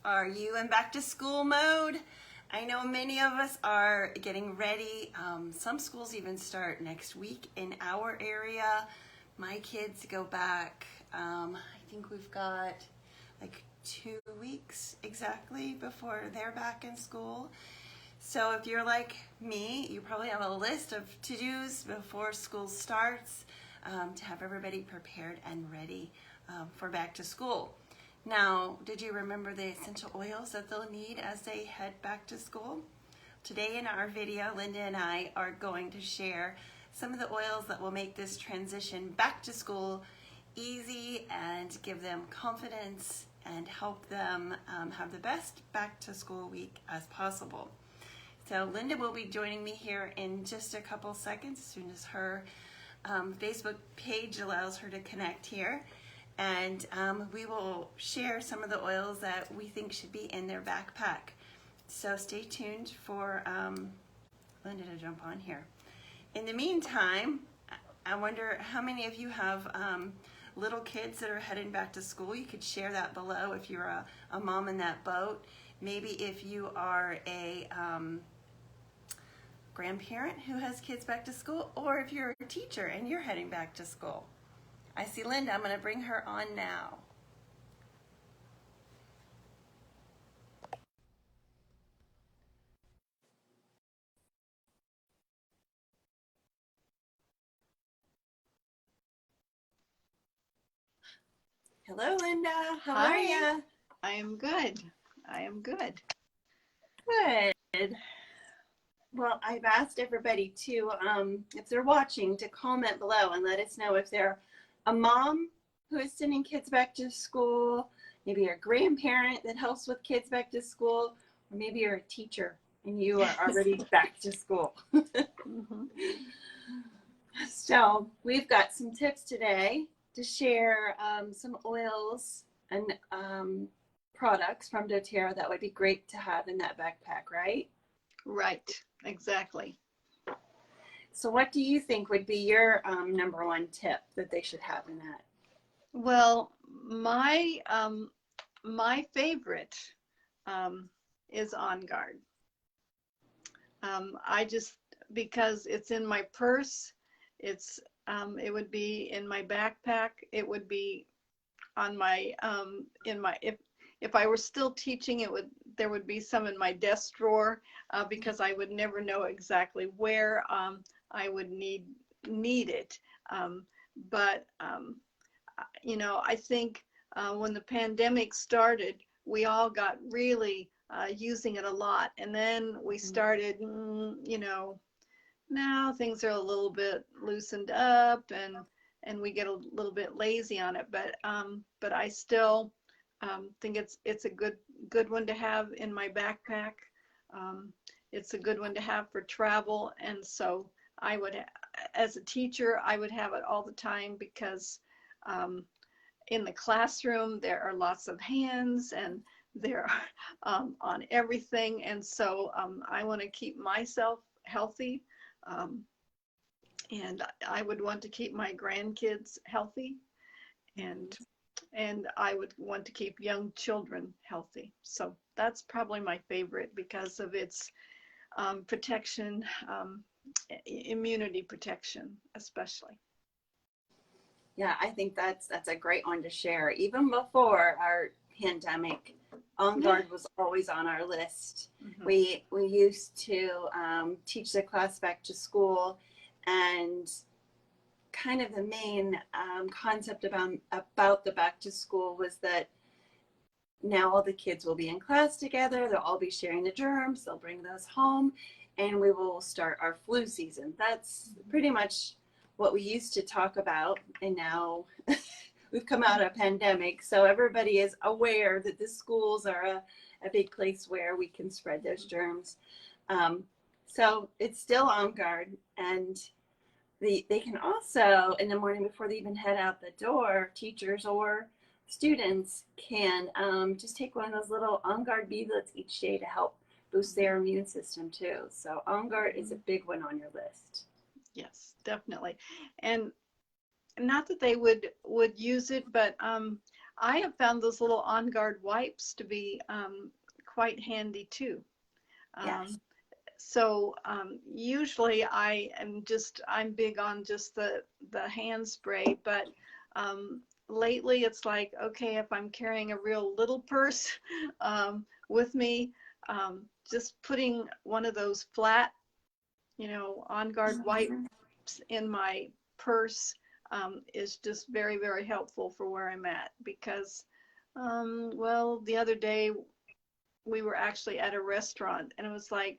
Are you in back to school mode? I know many of us are getting ready. Some schools even start next week in our area. My kids go back, I think we've got like 2 weeks exactly before they're back in school. So if you're like me, you probably have a list of to-dos before school starts to have everybody prepared and ready for back to school. Now, did you remember the essential oils that they'll need as they head back to school? Today in our video, Linda and I are going to share some of the oils that will make this transition back to school easy and give them confidence and help them have the best back to school week as possible. So Linda will be joining me here in just a couple seconds as soon as her Facebook page allows her to connect here. And we will share some of the oils that we think should be in their backpack. So stay tuned for Linda to jump on here. In the meantime, I wonder how many of you have little kids that are heading back to school. You could share that below if you're a mom in that boat. Maybe if you are a grandparent who has kids back to school, or if you're a teacher and you're heading back to school. I see Linda. I'm going to bring her on now. Hello, Linda. How are you? I am good. I am good. Good. Well, I've asked everybody to, if they're watching, to comment below and let us know if they're a mom who is sending kids back to school, maybe a grandparent that helps with kids back to school, or maybe you're a teacher and you are already back to school. Mm-hmm. So we've got some tips today to share some oils and products from doTERRA that would be great to have in that backpack, right? Right, exactly. So what do you think would be your number one tip that they should have in that? Well, my favorite is On Guard. I just, because it's in my purse, it would be in my backpack. It would be on my if I were still teaching, there would be some in my desk drawer because I would never know exactly where I would need it. But I think when the pandemic started, we all got really using it a lot, and then we started, now things are a little bit loosened up, and we get a little bit lazy on it. But I still think it's a good one to have in my backpack. It's a good one to have for travel, and so I would, as a teacher, I would have it all the time because in the classroom there are lots of hands and they're on everything, and so I want to keep myself healthy, and I would want to keep my grandkids healthy, and I would want to keep young children healthy. So that's probably my favorite because of its protection, immunity protection, especially. Yeah, I think that's a great one to share. Even before our pandemic, On Guard was always on our list. Mm-hmm. We used to teach the class back to school, and kind of the main concept about the back to school was that now all the kids will be in class together. They'll all be sharing the germs. They'll bring those home, and we will start our flu season. That's pretty much what we used to talk about, and now we've come out of a pandemic, so everybody is aware that the schools are a big place where we can spread those germs. So it's still On Guard, and they can also, in the morning before they even head out the door, teachers or students can just take one of those little On Guard beadlets each day to help boost their immune system too. So On Guard is a big one on your list. Yes, definitely. And not that they would use it, but I have found those little On Guard wipes to be quite handy too. Yes. So usually I'm big on just the hand spray, but lately it's like, okay, if I'm carrying a real little purse with me, just putting one of those flat, On Guard wipes Mhm. in my purse is just very, very helpful for where I'm at because, well, the other day we were actually at a restaurant and it was like,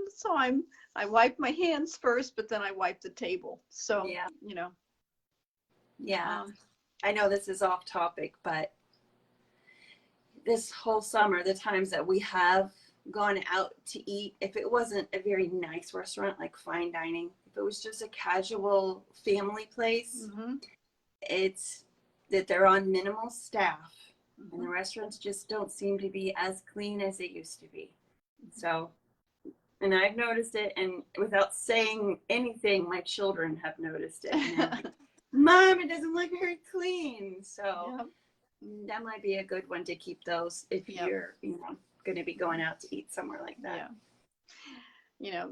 so I wipe my hands first, but then I wipe the table. So, Yeah. Yeah. um, I know this is off topic, but this whole summer, the times that we have gone out to eat, if it wasn't a very nice restaurant like fine dining, if it was just a casual family place, mhm, it's that they're on minimal staff and the mhm, restaurants just don't seem to be as clean as they used to be. So, and I've noticed it, and without saying anything, my children have noticed it. And they're like, Mom, it doesn't look very clean. So, yep, that might be a good one to keep those if yep, you're, going to be going out to eat somewhere like that. yeah. You know,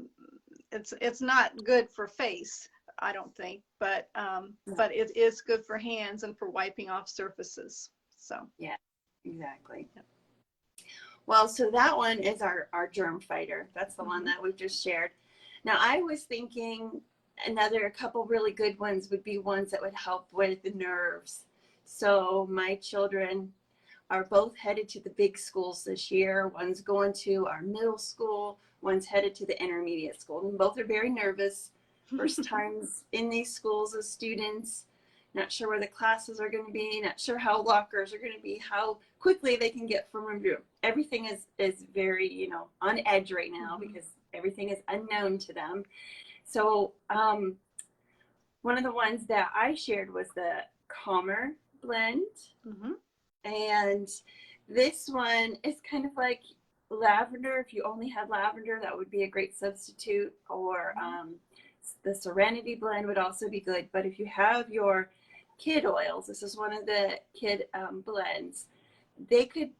it's not good for face, I don't think, but it is good for hands and for wiping off surfaces. So, Yeah, exactly. yep. Well, so that one is our germ fighter. That's the one Mhm, that we've just shared. Now, I was thinking a couple really good ones would be ones that would help with the nerves. So my children are both headed to the big schools this year. One's going to our middle school, one's headed to the intermediate school. And both are very nervous. First times in these schools as students, not sure where the classes are going to be, not sure how lockers are going to be, how quickly they can get from room to room. Everything is very, on edge right now mhm, because everything is unknown to them. So one of the ones that I shared was the Calmer blend. mhm, And this one is kind of like lavender. If you only had lavender, that would be a great substitute. Or the Serenity blend would also be good. But if you have your kid oils, this is one of the kid blends, they could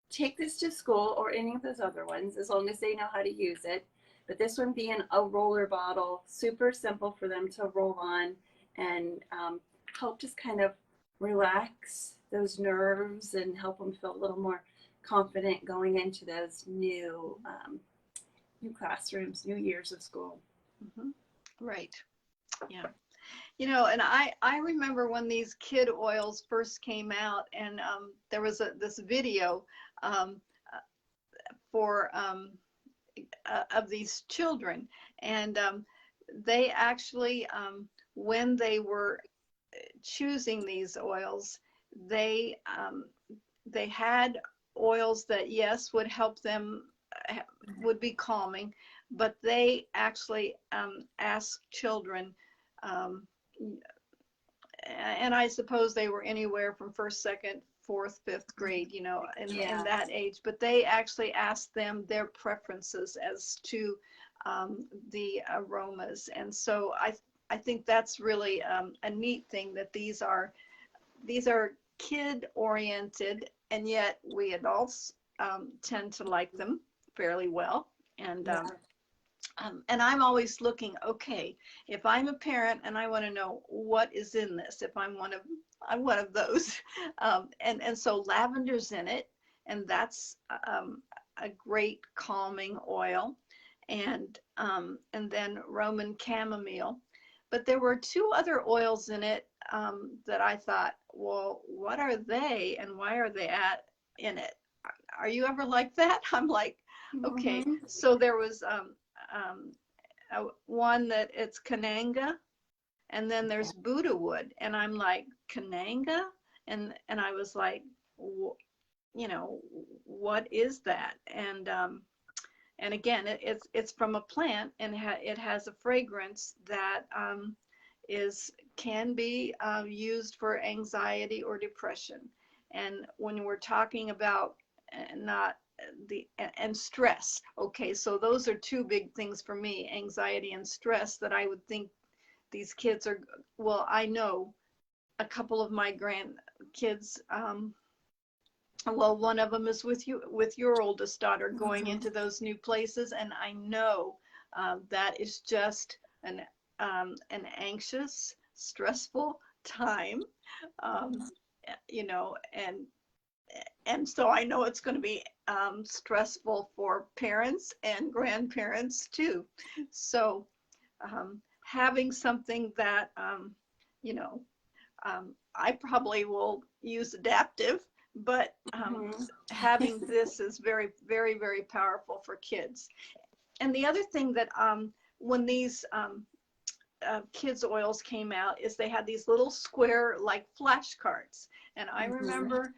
take this to school or any of those other ones as long as they know how to use it. But this one being a roller bottle, super simple for them to roll on and help just kind of relax those nerves and help them feel a little more confident going into those new classrooms, new years of school. mhm. Right. Yeah. And I remember when these kid oils first came out, and there was this video um, for of these children, and they actually, when they were choosing these oils, they um, they had oils that yes would help them, would be calming, but they actually asked children. Um, and I suppose they were anywhere from first, second, fourth, fifth grade, in Yeah. that age. But they actually asked them their preferences as to the aromas, and so I think that's really a neat thing that these are kid oriented, and yet we adults tend to like them fairly well. And Yeah. and I'm always looking, okay, if I'm a parent and I want to know what is in this, if I'm one of those, and so lavender's in it, and that's a great calming oil, and then Roman chamomile. But there were two other oils in it that I thought, well, what are they and why are they in it? Are you ever like that? I'm like, okay. Mm-hmm. So there was um, one that it's Kananga, and then there's Buddha wood, and I'm like, Kananga, and I was like, what is that? And again, it's from a plant, and it has a fragrance that is can be used for anxiety or depression. And when we're talking about not and stress, okay, so those are two big things for me, anxiety and stress, that I would think these kids are, well, I know a couple of my kids, well, one of them is with you, with your oldest daughter, going Mhm. into those new places, and I know that is just an anxious, stressful time, um, you know, and so I know it's going to be stressful for parents and grandparents too. So having something that you know, I probably will use adaptive, but Mhm. having this is very, very, very powerful for kids. And the other thing that when these kids oils came out is they had these little square like flashcards. And I Mhm. remember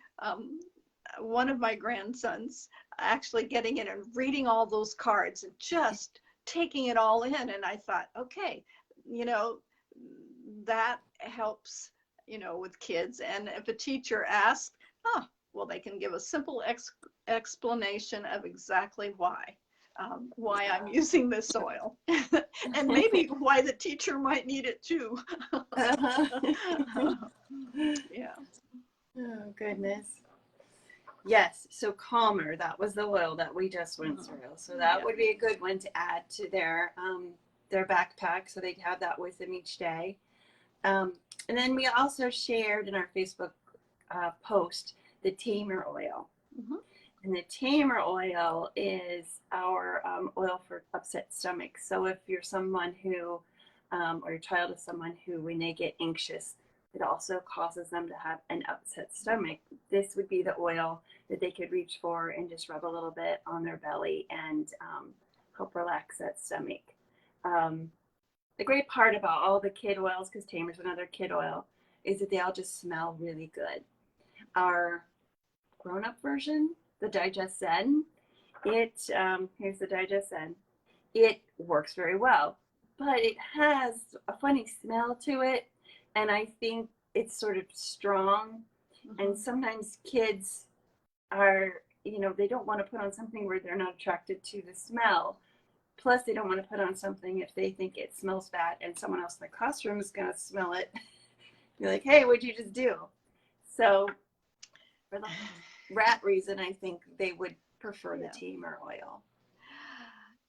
one of my grandsons actually getting in and reading all those cards and just taking it all in. And I thought, okay, you know, that helps, you know, with kids. And if a teacher asks, oh, well, they can give a simple explanation of exactly why I'm using this oil and maybe why the teacher might need it too. Uh-huh. Yeah. Oh, goodness. Yes, so Calmer, that was the oil that we just went Mhm. through. So that Yeah. would be a good one to add to their backpack so they'd have that with them each day. Um, and then we also shared in our Facebook post the Tamer oil. Mhm. And the Tamer oil is our oil for upset stomach. So if you're someone who, or your child is someone who, when they get anxious, it also causes them to have an upset stomach. This would be the oil that they could reach for and just rub a little bit on their belly and help relax that stomach. Um, the great part about all the kid oils, because Tamer's another kid oil, is that they all just smell really good. Our grown-up version, the Digest Zen, here's the Digest Zen. It works very well, but it has a funny smell to it, and I think it's sort of strong. And Mhm. sometimes kids are, they don't want to put on something where they're not attracted to the smell. Plus, they don't want to put on something if they think it smells bad and someone else in the classroom is going to smell it. You're like, hey, what'd you just do? So, for that reason, I think they would prefer the Yeah. Tamer oil.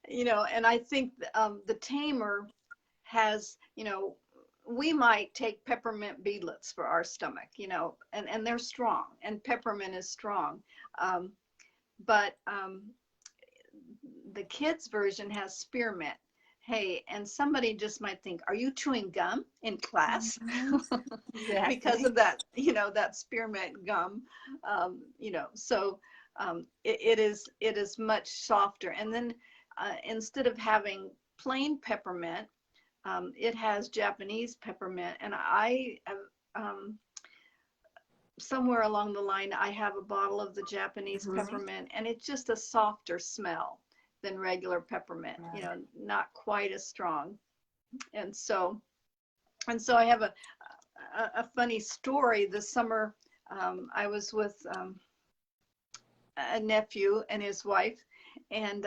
You know, and I think the Tamer has, you know, we might take peppermint beadlets for our stomach, you know, and they're strong, and peppermint is strong. Um, but the kids version has spearmint. Hey, and somebody just might think, are you chewing gum in class? Mm-hmm. Because Exactly. of that, you know, that spearmint gum, you know, so it is much softer. And then instead of having plain peppermint, it has Japanese peppermint. And um, somewhere along the line, I have a bottle of the Japanese Mm-hmm. peppermint, and it's just a softer smell than regular peppermint, you know, not quite as strong. And so, I have a funny story. This summer, I was with a nephew and his wife, and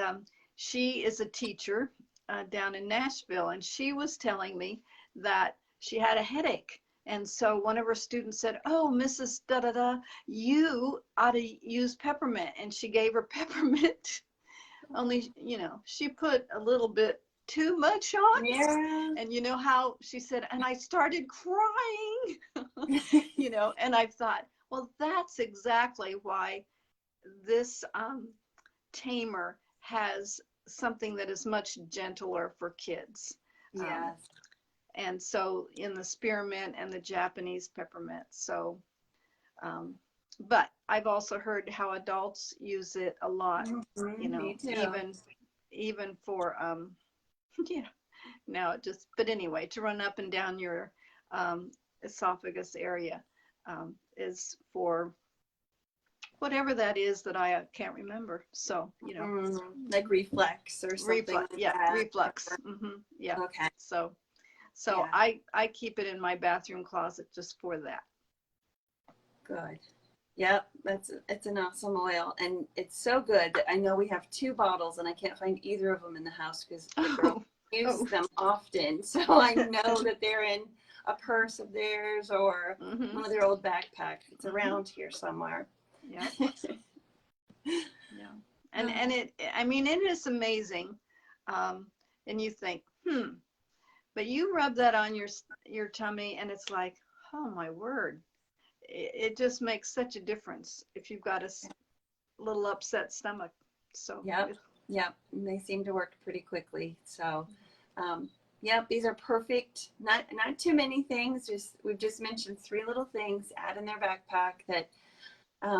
she is a teacher down in Nashville, and she was telling me that she had a headache. And so one of her students said, "Oh, Mrs. Da da da, you ought to use peppermint." And she gave her peppermint. Only, you know, she put a little bit too much on. Yeah. And you know how she said, and I started crying, you know, and I thought, well, that's exactly why this tamer has something that is much gentler for kids. Um, Yes. and so in the spearmint and the Japanese peppermint. So, um, but I've also heard how adults use it a lot, you Mm-hmm. know, Me too. even for, yeah, now it just, but anyway, to run up and down your esophagus area is for whatever that is that I can't remember. So, you know, Like reflex or something reflux, like yeah, that. reflux. Yeah. Okay. So, Yeah. I keep it in my bathroom closet just for that. Good. Yep. It's an awesome oil, and it's so good that I know we have two bottles, and I can't find either of them in the house because the girls Oh, use oh, them often. So I know that they're in a purse of theirs or Mhm. one of their old backpacks. It's Mhm. around here somewhere. Yep. Yeah. And it, I mean, it is amazing. And you think, but you rub that on your tummy and it's like, oh my word. It just makes such a difference if you've got a little upset stomach. So Yep. Yep. And they seem to work pretty quickly. So, yep, these are perfect. Not too many things. We've just mentioned 3 little things. Add in their backpack that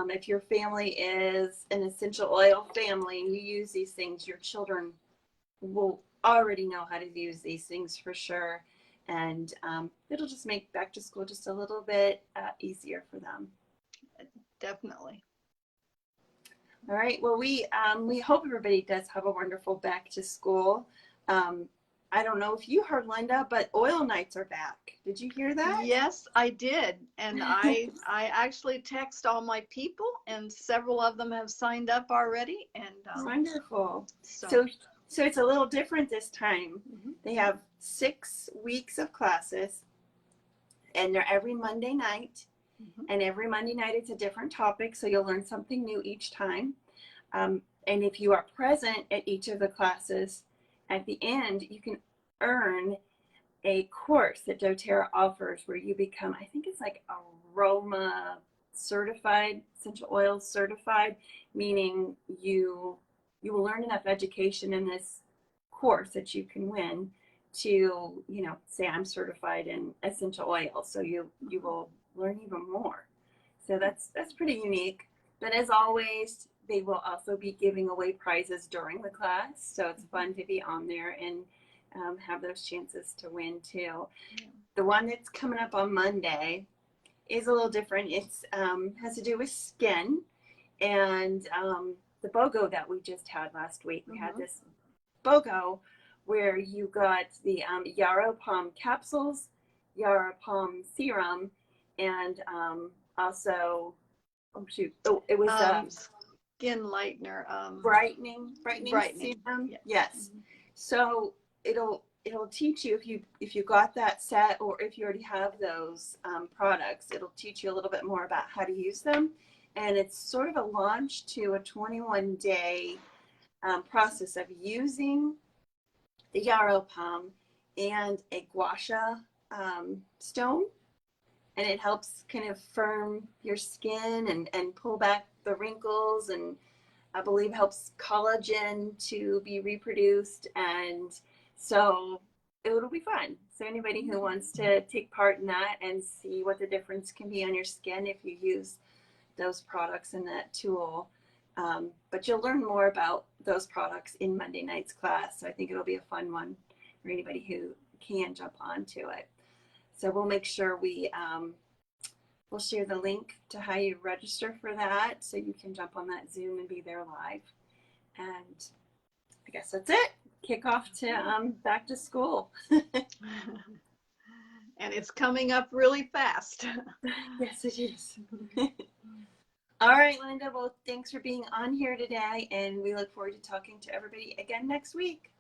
if your family is an essential oil family and you use these things, your children will already know how to use these things for sure. And it'll just make back to school just a little bit easier for them. definitely. All right. Well, we hope everybody does have a wonderful back to school. I don't know if you heard, Linda, but oil nights are back. Did you hear that? Yes, I did. And I actually text all my people and several of them have signed up already. And Wonderful. so So it's a little different this time. Mhm. They have 6 weeks of classes, and they're every Monday night. Mhm. And every Monday night it's a different topic, so you'll learn something new each time. And if you are present at each of the classes, at the end you can earn a course that doTERRA offers where you become, I think it's like aroma certified, essential oils certified, meaning you will learn enough education in this course that you can win to, say I'm certified in essential oils. So you will learn even more. So that's pretty unique. But as always, they will also be giving away prizes during the class. So it's fun to be on there and have those chances to win too. Yeah. The one that's coming up on Monday is a little different. It's has to do with skin, and the BOGO that we just had last week. We had this BOGO where you got the Yarrow Palm capsules, Yarrow Palm serum, and also it was skin lightener, brightening brightening. serum. Yeah. Yes. Mhm. So it'll teach you if you got that set or if you already have those products, it'll teach you a little bit more about how to use them. And it's sort of a launch to a 21-day process of using the yarrow palm and a guasha stone, and it helps kind of firm your skin and pull back the wrinkles, and I believe helps collagen to be reproduced. And so it'll be fun. So anybody who wants to take part in that and see what the difference can be on your skin if you use those products and that tool. But you'll learn more about those products in Monday night's class. So I think it'll be a fun one for anybody who can jump onto it. So we'll make sure we'll share the link to how you register for that so you can jump on that Zoom and be there live. And I guess that's it. Kick off to back to school. And it's coming up really fast. Yes, it is. All right, Linda. Well, thanks for being on here today, and we look forward to talking to everybody again next week.